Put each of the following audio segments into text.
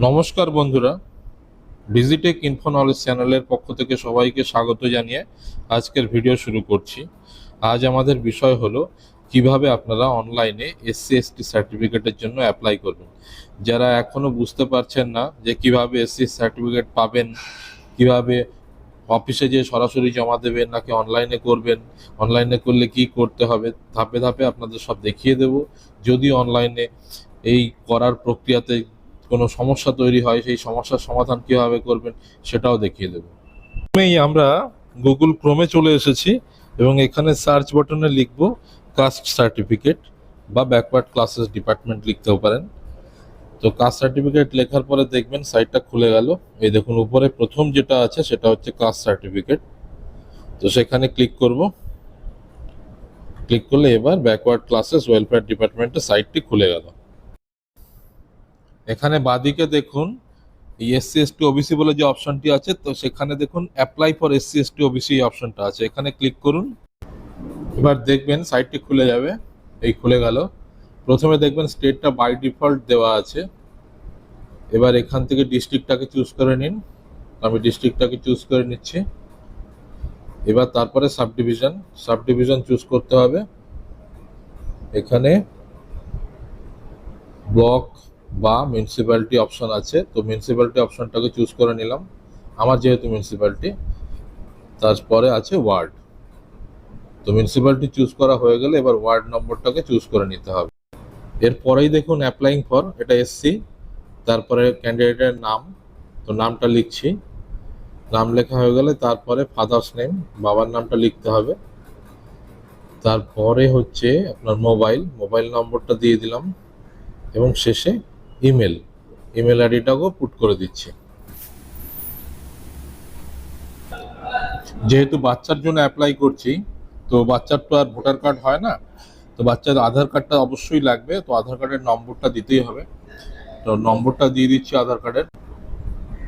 নমস্কার বন্ধুরা, ভিজিটেক info knowledge চ্যানেলের পক্ষ থেকে সবাইকে স্বাগত জানিয়ে আজকের ভিডিও শুরু করছি। আজ আমাদের বিষয় হলো কিভাবে আপনারা অনলাইনে এসসি এসটি সার্টিফিকেটের জন্য অ্যাপ্লাই করবেন। যারা এখনো বুঝতে পারছেন না যে কিভাবে এসসি সার্টিফিকেট পাবেন, কিভাবে অফিসে যেয়ে সরাসরি জমা দেবেন নাকি অনলাইনে করবেন, অনলাইনে করলে কি করতে হবে, ধাপে ধাপে আপনাদের সব দেখিয়ে দেব। যদি অনলাইনে এই করার প্রক্রিয়াতে কোনো সমস্যা তৈরি হয়, সেই সমস্যার সমাধান কিভাবে করবেন সেটাও দেখিয়ে দেব। প্রথমেই আমরা গুগল ক্রোমে চলে এসেছি এবং এখানে সার্চ বাটনে লিখব কাস্ট সার্টিফিকেট বা ব্যাকওয়ার্ড ক্লাসেস ডিপার্টমেন্ট লিখতেও পারেন। তো কাস্ট সার্টিফিকেট লেখার পরে দেখবেন সাইটটা খুলে গেল। এই দেখুন উপরে প্রথম যেটা আছে সেটা হচ্ছে কাস্ট সার্টিফিকেট। তো সেখানে ক্লিক করব। ক্লিক করলে এবার ব্যাকওয়ার্ড ক্লাসেস ওয়েলফেয়ার ডিপার্টমেন্টের সাইটটি খুলে গেল। এখানে বাঁদিকে দেখুন এসসি এসটি ওবিসি বলে যে অপশনটি আছে, তো সেখানে দেখুন apply for SC ST OBC এই অপশনটা আছে, এখানে ক্লিক করুন। এবার দেখবেন সাইটটি খুলে যাবে। এই খুলে গেল। প্রথমে দেখবেন স্টেটটা বাই ডিফল্ট দেওয়া আছে। এবার এখান থেকে ডিস্ট্রিক্টটাকে চুজ করে নিন। আমি ডিস্ট্রিক্টটাকে চুজ করে নিচ্ছি। এবার তারপরে সাব ডিভিশন চুজ করতে হবে। এখানে ব্লক বা মিউনিসিপ্যালিটি অপশন আছে, তো মিউনিসিপ্যালিটি অপশনটাকে চুজ করে নিলাম। আমার যেহেতু মিউনিসিপ্যালিটি, তারপরে আছে ওয়ার্ড। তো মিউনিসিপ্যালিটি চুজ করা হয়ে গেলে এবার ওয়ার্ড নম্বরটাকে চুজ করে নিতে হবে। এরপরেই দেখুন অ্যাপ্লাইং ফর, এটা এসসি, তারপরে ক্যান্ডিডেটের নাম, তো নামটা লিখছি। নাম লেখা হয়ে গেলে তারপরে ফাদার্স নেম, বাবার নামটা লিখতে হবে। তারপরে হচ্ছে আপনার মোবাইল নম্বরটা দিয়ে দিলাম এবং শেষে ইমেল আইডিটাকেও পুট করে দিচ্ছি। যেহেতু বাচ্চার জন্য অ্যাপ্লাই করছি, তো বাচ্চার তো আর ভোটার কার্ড হয় না, তো বাচ্চার আধার কার্ডটা অবশ্যই লাগবে। তো আধার কার্ডের নম্বরটা দিতেই হবে, তো নম্বরটা দিয়ে দিচ্ছি আধার কার্ডের।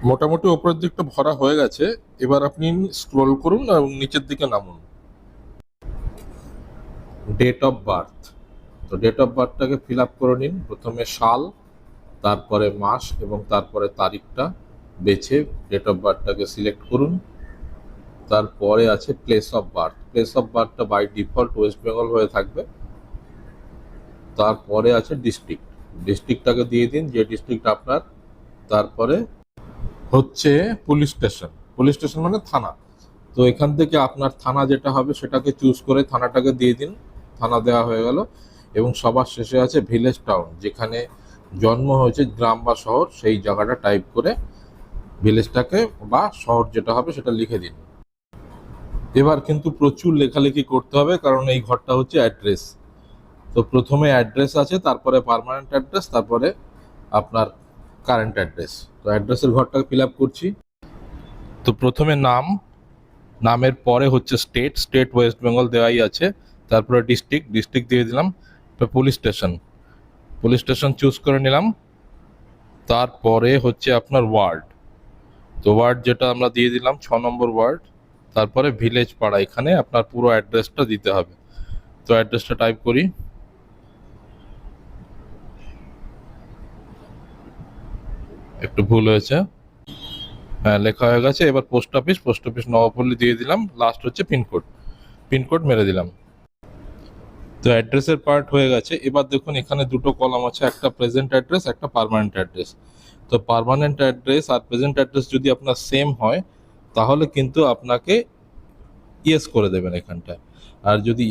মোটামুটি ওপরের দিকটা ভরা হয়ে গেছে। এবার আপনি স্ক্রল করুন এবং নিচের দিকে নামুন। ডেট অফ বার্থ, তো ডেট অফ বার্থটাকে ফিল আপ করে নিন। প্রথমে সাল, তারপরে মাস এবং তারপরে তারিখটা বেছে ডেট অফ বার্থটাকে সিলেক্ট করুন। তারপরে আছে প্লেস অফ বার্থটা বাই ডিফল্ট ওয়েস্ট বেঙ্গল হয়ে থাকবে। তারপরে আছে ডিস্ট্রিক্টটাকে দিয়ে দিন যে ডিস্ট্রিক্ট আপনার। তারপরে হচ্ছে পুলিশ স্টেশন মানে থানা। তো এখান থেকে আপনার থানা যেটা হবে সেটাকে চুজ করে থানাটাকে দিয়ে দিন। থানা দেওয়া হয়ে গেল এবং সবার শেষে আছে ভিলেজ টাউন, যেখানে জন্ম হয়েছে, গ্রাম বা শহর, সেই জায়গাটা টাইপ করে ভিলেজটাকে বা শহর যেটা হবে সেটা লিখে দিন। এবার কিন্তু প্রচুর লেখালেখি করতে হবে, কারণ এই ঘরটা হচ্ছে অ্যাড্রেস। তো প্রথমে অ্যাড্রেস আছে, তারপরে পার্মানেন্ট অ্যাড্রেস, তারপরে আপনার কারেন্ট অ্যাড্রেস। তো অ্যাড্রেসের ঘরটাকে ফিল আপ করছি। তো প্রথমে নামের পরে হচ্ছে স্টেট ওয়েস্ট বেঙ্গল দেওয়াই আছে। তারপরে ডিস্ট্রিক্ট দিয়ে দিলাম। তো পুলিশ স্টেশন চুজ করে নিলাম। তারপরে হচ্ছে আপনার ওয়ার্ড, তো ওয়ার্ড যেটা আমরা দিয়ে দিলাম 6 নম্বর ওয়ার্ড। তারপরে ভিলেজ পাড়া, এখানে আপনার পুরো অ্যাড্রেসটা দিতে হবে। তো অ্যাড্রেসটা টাইপ করি। একটু ভুল হয়েছে, হ্যাঁ লেখা হয়ে গেছে। এবার পোস্ট অফিস নবাবপল্লী দিয়ে দিলাম। লাস্ট হচ্ছে পিনকোড মেরে দিলাম। তো অ্যাড্রেসের পার্ট হয়ে গেছে। এবার দেখুন এখানে দুটো কলাম আছে, একটা প্রেজেন্ট অ্যাড্রেস, একটা পার্মানেন্ট অ্যাড্রেস। তো পার্মানেন্ট অ্যাড্রেস আর প্রেজেন্ট অ্যাড্রেস যদি আপনার সেম হয় তাহলে কিন্তু আপনাকে ইয়েস করে দেবেন এখানটায়। আর যদি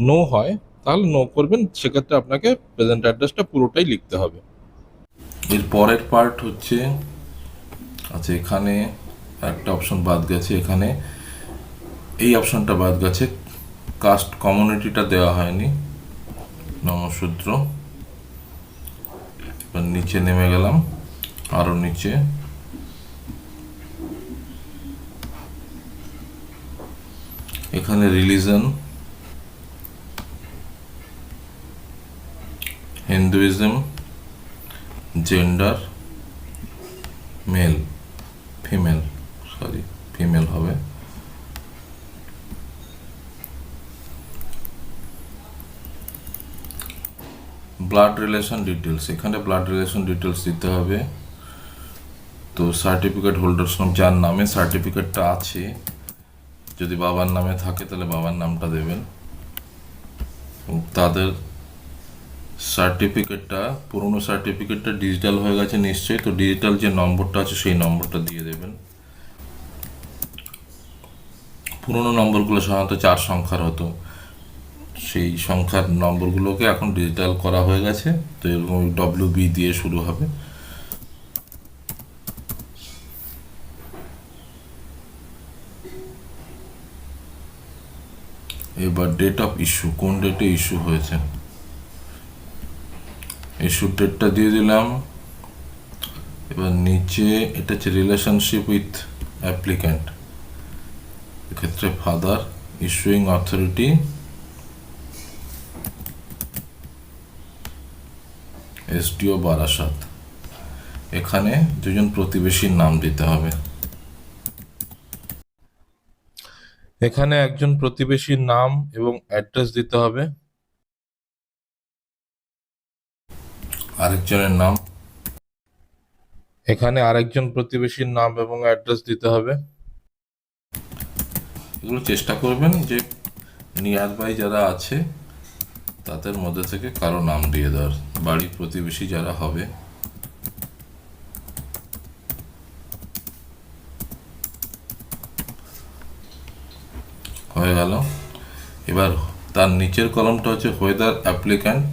নো হয় তাহলে নো করবেন, সেক্ষেত্রে আপনাকে প্রেজেন্ট অ্যাড্রেসটা পুরোটাই লিখতে হবে। এর পরের পার্ট হচ্ছে, আচ্ছা এখানে একটা অপশন বাদ গেছে, এখানে এই অপশনটা বাদ গেছে, কাস্ট কমিউনিটিটা দেওয়া হয়নি, নমশূদ্র। এবার নিচে নেমে গেলাম, আরো নিচে, এখানে রিলিজন হিন্দুইজম, জেন্ডার ফিমেল হবে। ব্লাড রিলেশন ডিটেলস, এখানে ব্লাড রিলেশন ডিটেলস দিতে হবে। তো সার্টিফিকেট হোল্ডার্স নাম, যার নামে সার্টিফিকেটটা আছে, যদি বাবার নামে থাকে তাহলে বাবার নামটা দেবেন। তাদের সার্টিফিকেটটা, পুরনো সার্টিফিকেটটা ডিজিটাল হয়ে গেছে নিশ্চয়ই, তো ডিজিটাল যে নম্বরটা আছে সেই নম্বরটা দিয়ে দেবেন। পুরনো নম্বরগুলো সাধারণত 4 সংখ্যার হতো, সেই সংখ্যার নম্বরগুলোকে এখন ডিজিটাল করা হয়ে গেছে, তো এরকম WB দিয়ে শুরু হবে। এবার ডেট অফ ইস্যু, কোন ডেটে ইস্যু হয়েছে, ইস্যু ডেটটা দিয়ে দিলাম। এবার নিচে এটা হচ্ছে রিলেশনশিপ উইথ অ্যাপ্লিক্যান্ট, এক্ষেত্রে father, issuing authority SDO Barasat. এখানে দুজন প্রতিবেশীর নাম দিতে হবে। এখানে একজন প্রতিবেশীর নাম এবং অ্যাড্রেস দিতে হবে, আরেকজনের নাম, এখানে আরেকজন প্রতিবেশীর নাম এবং অ্যাড্রেস দিতে হবে। এগুলো চেষ্টা করবেন যে নিয়ার বাই যারা আছে তাদের মধ্যে থেকে কারো নাম দিয়ে দেওয়ার, বাড়ির প্রতিবেশী যারা হবে। হয়ে গেল। এবার তার নিচের কলমটা হচ্ছে হোয়েদার অ্যাপ্লিক্যান্ট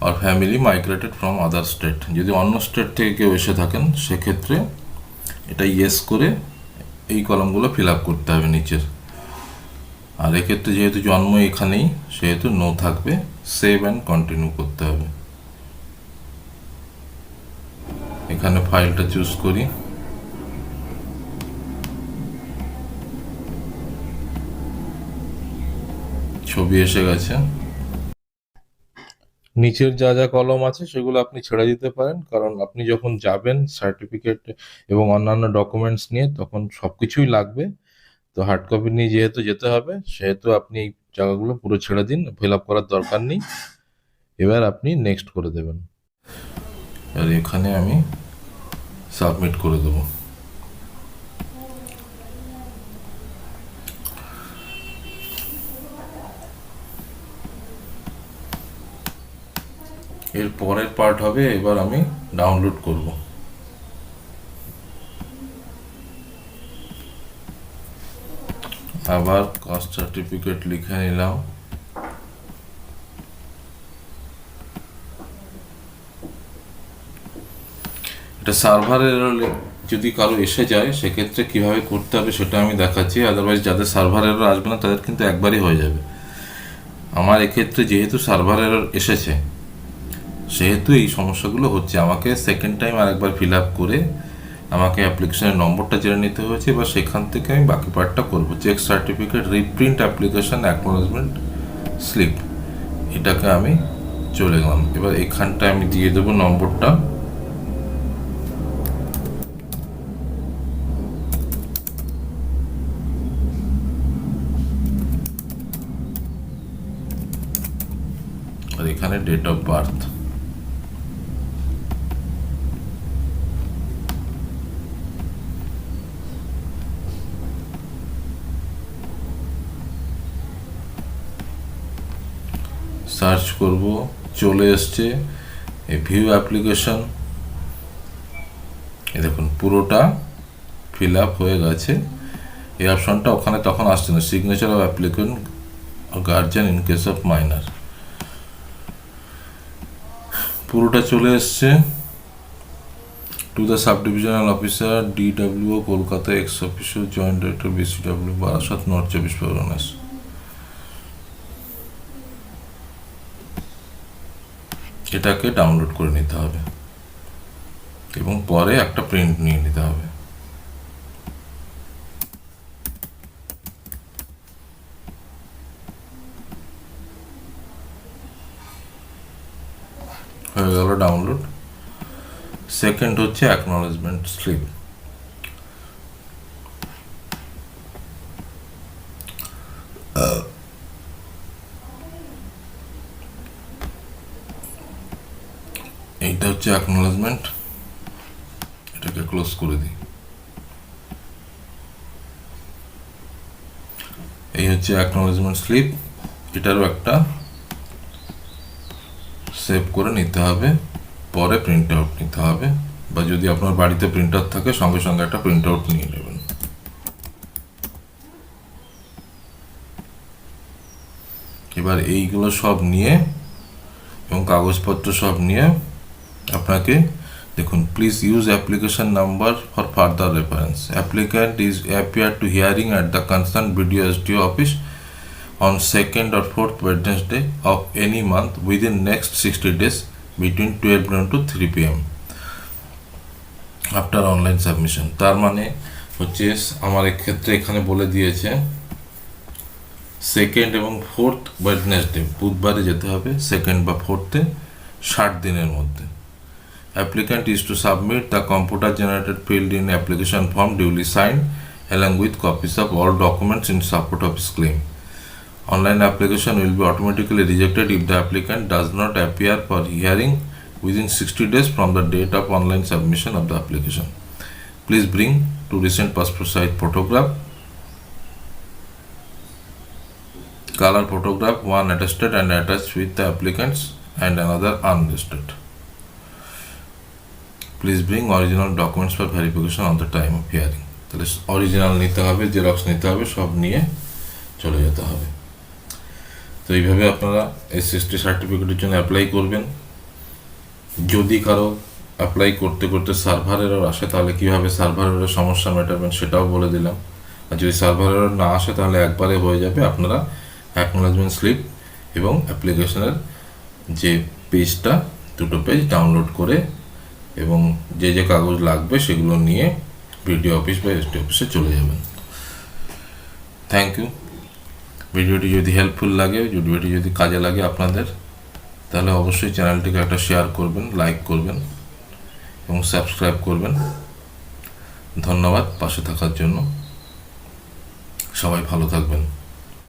আর family migrated from other state, যদি অন্য স্টেট থেকে কেউ এসে থাকেন সেক্ষেত্রে এটা ইয়েস করে এই কলমগুলো ফিল আপ করতে হবে নিচের। আর এক্ষেত্রে যেহেতু জন্ম এখানেই সেহেতু নো থাকবে, সেভ অ্যান্ড কন্টিনিউ করতে হবে। এখানে ফাইলটা চুজ করি, ছবি এসে গেছে। নিচের যা যা কলম আছে সেগুলো আপনি ছেড়ে দিতে পারেন, কারণ আপনি যখন যাবেন সার্টিফিকেট এবং অন্যান্য ডকুমেন্টস নিয়ে তখন সবকিছুই লাগবে। তো হার্ড কপি নিয়ে যেহেতু যেতে হবে সেহেতু আপনি এই জায়গাগুলো পুরো ছেড়ে দিন, ফিল আপ করার দরকার নেই। এবার আপনি নেক্সট করে দেবেন, আর এখানে আমি সাবমিট করে দেবো। এর পরের পার্ট হবে এবার আমি ডাউনলোড করব। আবার কাস্ট সার্টিফিকেট লিখে নিলাম, এটা সার্ভারের যদি কারো এসে যায় সেক্ষেত্রে কিভাবে করতে হবে সেটা আমি দেখাচ্ছি, আদারওয়াইজ যাদের সার্ভার এরর আসবে না তাদের কিন্তু একবারই হয়ে যাবে। আমার এক্ষেত্রে যেহেতু সার্ভার এরর এসেছে সেহেতু এই সমস্যাগুলো হচ্ছে, আমাকে সেকেন্ড টাইম আরেকবার ফিল আপ করে আমাকে অ্যাপ্লিকেশনের নম্বরটা জেনে নিতে হয়েছে। এবার সেখান থেকে আমি বাকি পার্টটা করবো, check certificate, reprint application, acknowledgement slip, এটাকে আমি চলে গেলাম। এবার এখানটায় আমি দিয়ে দেবো নম্বরটা, আর এখানে ডেট অফ বার্থ। সার্চ করব, চলে এসছে এই ভিউ অ্যাপ্লিকেশন, এই দেখুন পুরোটা ফিল আপ হয়ে গেছে। এই অপশনটা ওখানে তখন আসছে না, signature of applicant guardian in case of minor, পুরোটা চলে এসছে। To the sub divisional officer DWO Kolkata, x officer joint director BCW Barasat, north 24 Parganas. এটাকে ডাউনলোড করে নিতে হবে এবং পরে একটা প্রিন্ট নিয়ে নিতে হবে। হয়ে গেল ডাউনলোড। সেকেন্ড হচ্ছে অ্যাকনোলেজমেন্ট স্লিপ, এইটা হচ্ছে অ্যাকনোলেজমেন্ট, এটাকে ক্লোজ করে দিই। এই হচ্ছে অ্যাকনোলেজমেন্ট স্লিপ, এটারও একটা সেভ করে নিতে হবে, পরে প্রিন্ট আউট নিতে হবে, বা যদি আপনার বাড়িতে প্রিন্টার থাকে সঙ্গে সঙ্গে একটা প্রিন্ট আউট নিয়ে নেবেন। এবার এইগুলো সব নিয়ে এবং কাগজপত্র সব নিয়ে আপনাকে দেখুন, please use application number for further reference. Applicant is appear to hearing at the concern BDO SDO office on 2nd or 4th Wednesday of any month within next 60 days between 12 noon to 3 p.m. after online submission। তার মানে হচ্ছে আমার ক্ষেত্রে এখানে বলে দিয়েছে 2nd এবং 4th Wednesday, বুধবারে যেতে হবে 2nd বা 4th-এ 60 দিনের মধ্যে। Applicant is to submit the computer generated field in application form duly signed along with copies of all documents in support of his claim. Online application will be automatically rejected if the applicant does not appear for hearing within 60 days from the date of online submission of the application. Please bring 2 recent passport size photograph, color photograph, one attested and attached with the applicants and another unattested. Please bring original documents for verification on the time of hearing. তাহলে original নিতে হবে, xerox নিতে হবে, সব নিয়ে চলে যেতে হবে। তো এইভাবে আপনারা SST সার্টিফিকেটের জন্য অ্যাপ্লাই করবেন। যদি কারো অ্যাপ্লাই করতে করতে সার্ভার এরর আসে তাহলে কীভাবে সার্ভার এররের সমস্যা মেটাবেন সেটাও বলে দিলাম। আর যদি সার্ভার এরর না আসে তাহলে একবারে হয়ে যাবে, আপনারা অ্যাকনোলেজমেন্ট স্লিপ এবং অ্যাপ্লিকেশনের যে পেজটা, দুটো পেজ ডাউনলোড করে এবং যে যে কাগজ লাগবে সেগুলো নিয়ে বিডিও অফিস বা এসডি অফিসে চলে যাবেন। Thank you. ভিডিওটি যদি হেল্পফুল লাগে, ভিডিওটি যদি কাজে লাগে আপনাদের, তাহলে অবশ্যই চ্যানেলটিকে একটা শেয়ার করবেন, লাইক করবেন এবং সাবস্ক্রাইব করবেন। ধন্যবাদ পাশে থাকার জন্য। সবাই ভালো থাকবেন।